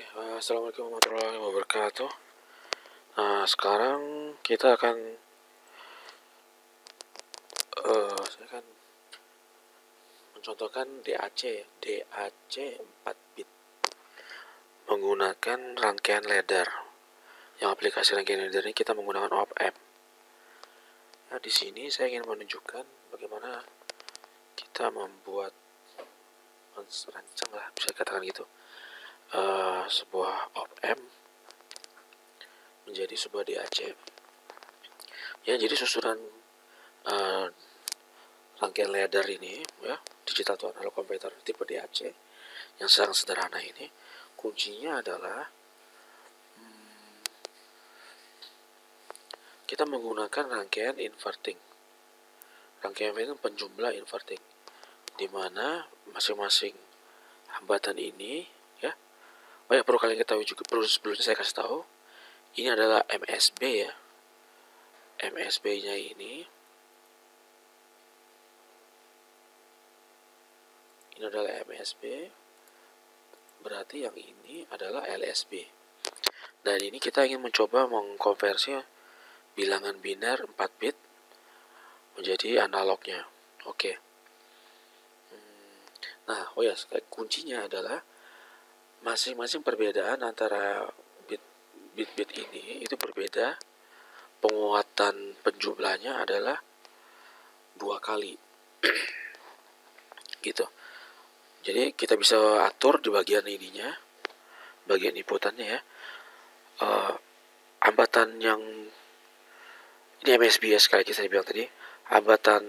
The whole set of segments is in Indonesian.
Assalamualaikum warahmatullahi wabarakatuh. Nah, sekarang kita akan saya akan mencontohkan DAC 4 bit menggunakan rangkaian ladder. Yang aplikasi rangkaian ladder ini kita menggunakan op-amp. Nah, di sini saya ingin menunjukkan bagaimana kita membuat merancang lah, bisa katakan gitu, sebuah op-amp menjadi sebuah DAC. Ya, jadi susunan rangkaian ladder ini, ya, digital to analog converter tipe DAC yang sangat sederhana ini, kuncinya adalah kita menggunakan rangkaian inverting. Rangkaian itu penjumlah inverting, di mana masing-masing hambatan ini, ya. Oh ya, perlu kalian ketahui juga, sebelumnya saya kasih tahu, ini adalah MSB, ya. MSB-nya ini adalah MSB, berarti yang ini adalah LSB. Dan ini kita ingin mencoba mengkonversi bilangan biner 4 bit menjadi analognya. Oke. Nah, kuncinya adalah masing-masing perbedaan antara bit-bit ini itu berbeda. Penguatan penjumlahnya adalah 2 kali. Gitu. Jadi kita bisa atur di bagian ininya, bagian inputannya, ya. Hambatan yang ini MSB, ya, sekali lagi saya bilang tadi, hambatan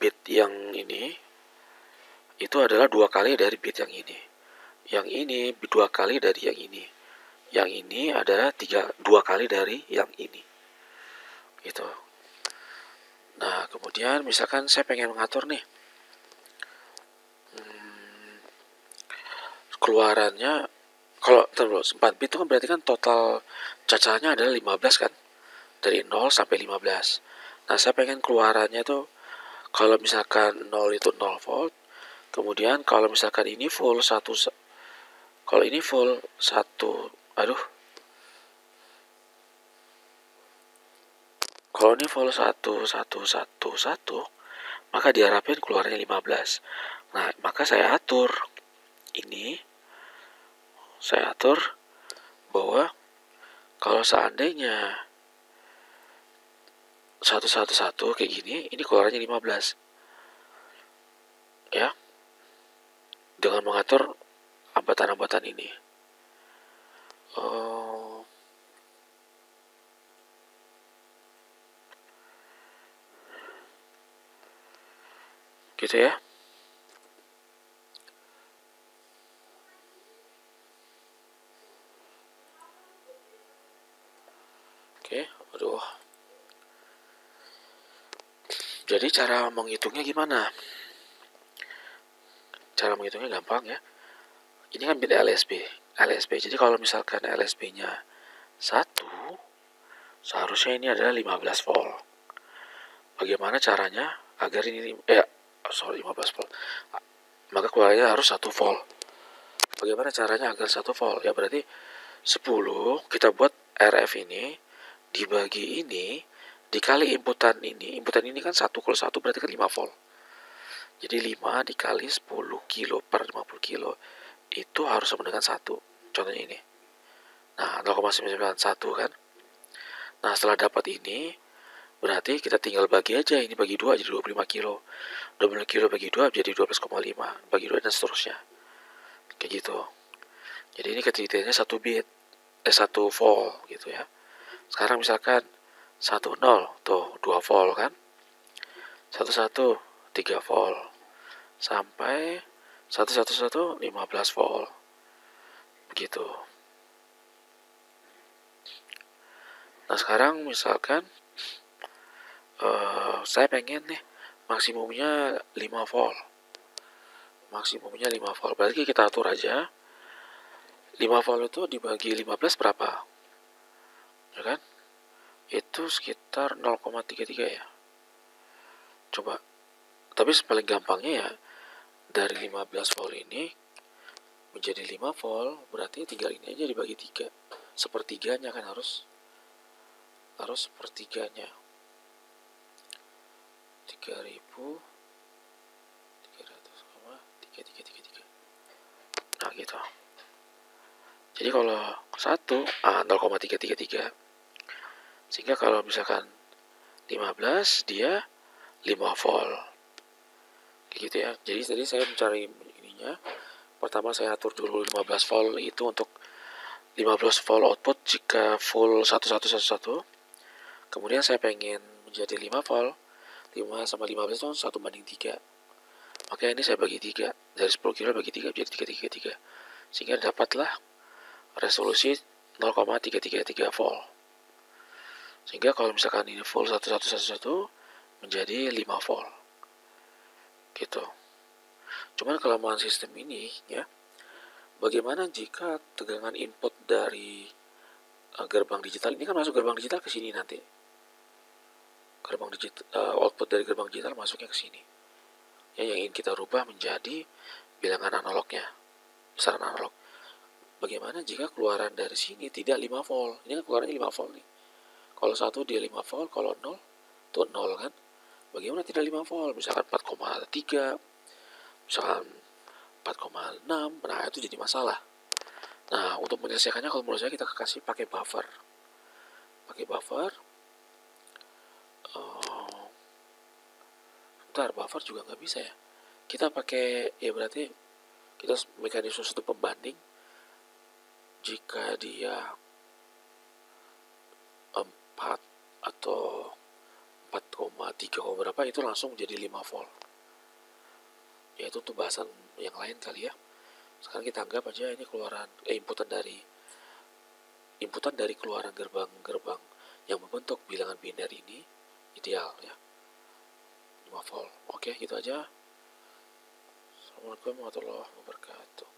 bit yang ini itu adalah 2 kali dari bit yang ini. Yang ini 2 kali dari yang ini. Yang ini adalah 2 kali dari yang ini. Gitu. Nah, kemudian misalkan saya pengen mengatur nih, keluarannya, kalau 4 bit itu kan berarti kan total cacahannya adalah 15 kan, dari 0 sampai 15. Nah, saya pengen keluarannya tuh, kalau misalkan 0 itu 0 volt, kemudian kalau misalkan ini full 1, kalau ini full 1, kalau ini full 1, 1, 1, 1, maka diharapkan keluarnya 15. Nah, maka saya atur ini, saya atur bahwa kalau seandainya 111 kayak gini, ini keluarnya 15. Ya. Dengan mengatur hambatan-hambatan ini. Gitu ya. Oke, aduh. Jadi cara menghitungnya gimana? Cara menghitungnya gampang, ya. Ini kan bit LSB. Jadi kalau misalkan LSB-nya 1, seharusnya ini adalah 15 volt. Bagaimana caranya agar ini 15 volt. Maka keluarnya harus 1 volt. Bagaimana caranya agar 1 volt? Ya berarti 10 kita buat RF ini dibagi ini dikali inputan ini. Inputan ini kan 1, kalau 1 berarti kan 5 volt. Jadi 5 dikali 10 kilo per 50 kilo itu harus sama dengan 1. Contohnya ini. Nah, 0,991 kan. Nah, setelah dapat ini, berarti kita tinggal bagi aja. Ini bagi 2 jadi 25 kilo. 25 kilo bagi 2 jadi 12,5. Bagi 2 dan seterusnya. Kayak gitu. Jadi ini ketelitiannya 1 bit. 1 volt gitu ya. Sekarang misalkan 10 tuh 2 volt kan. 11 3 volt. Sampai 111 15 volt. Begitu. Nah, sekarang misalkan saya pengen nih maksimumnya 5 volt. Maksimumnya 5 volt. Berarti kita atur aja. 5 volt itu dibagi 15 berapa? Ya kan? Itu sekitar 0,33 ya. Coba. Tapi paling gampangnya ya dari 15 volt ini menjadi 5 volt, berarti tinggal ini aja dibagi 3. Sepertiganya kan harus sepertiganya. 3.300,3333. Nah gitu. Jadi kalau 0,333. Sehingga kalau misalkan 15 dia 5 volt. Gitu ya. Jadi tadi saya mencari ininya. Pertama saya atur dulu 15 volt itu untuk 15 volt output jika full 1111. Kemudian saya pengen menjadi 5 volt. 5 sama 15 itu 1:3. Maka ini saya bagi 3. Dari 10 kilo bagi 3 jadi 333. Sehingga dapatlah resolusi 0,333 volt. Sehingga kalau misalkan ini full 1111 menjadi 5 volt. Gitu. Cuman kelemahan sistem ini ya, bagaimana jika tegangan input dari gerbang digital ini kan masuk gerbang digital ke sini nanti. Gerbang digital output dari gerbang digital masuknya ke sini. Ya, yang ingin kita rubah menjadi bilangan analognya, besaran analog. Bagaimana jika keluaran dari sini tidak 5 volt? Ini kan keluarannya 5 volt nih. Kalau 1 dia 5 volt, kalau 0 itu 0 kan. Bagaimana tidak 5 volt? Misalkan 4,3, misalkan 4,6, nah itu jadi masalah. Nah, untuk menyelesaikannya kalau menurut saya kita kasih pakai buffer. Pakai buffer. Buffer juga nggak bisa ya. Kita pakai, ya berarti kita mekanisme satu pembanding. Jika dia 4 atau 4,3 berapa itu langsung jadi 5 volt. Ya itu tuh bahasan yang lain kali ya. Sekarang kita anggap aja ini keluaran inputan dari keluaran gerbang-gerbang yang membentuk bilangan biner ini ideal ya. 5 volt. Oke, gitu aja. Assalamualaikum warahmatullahi wabarakatuh.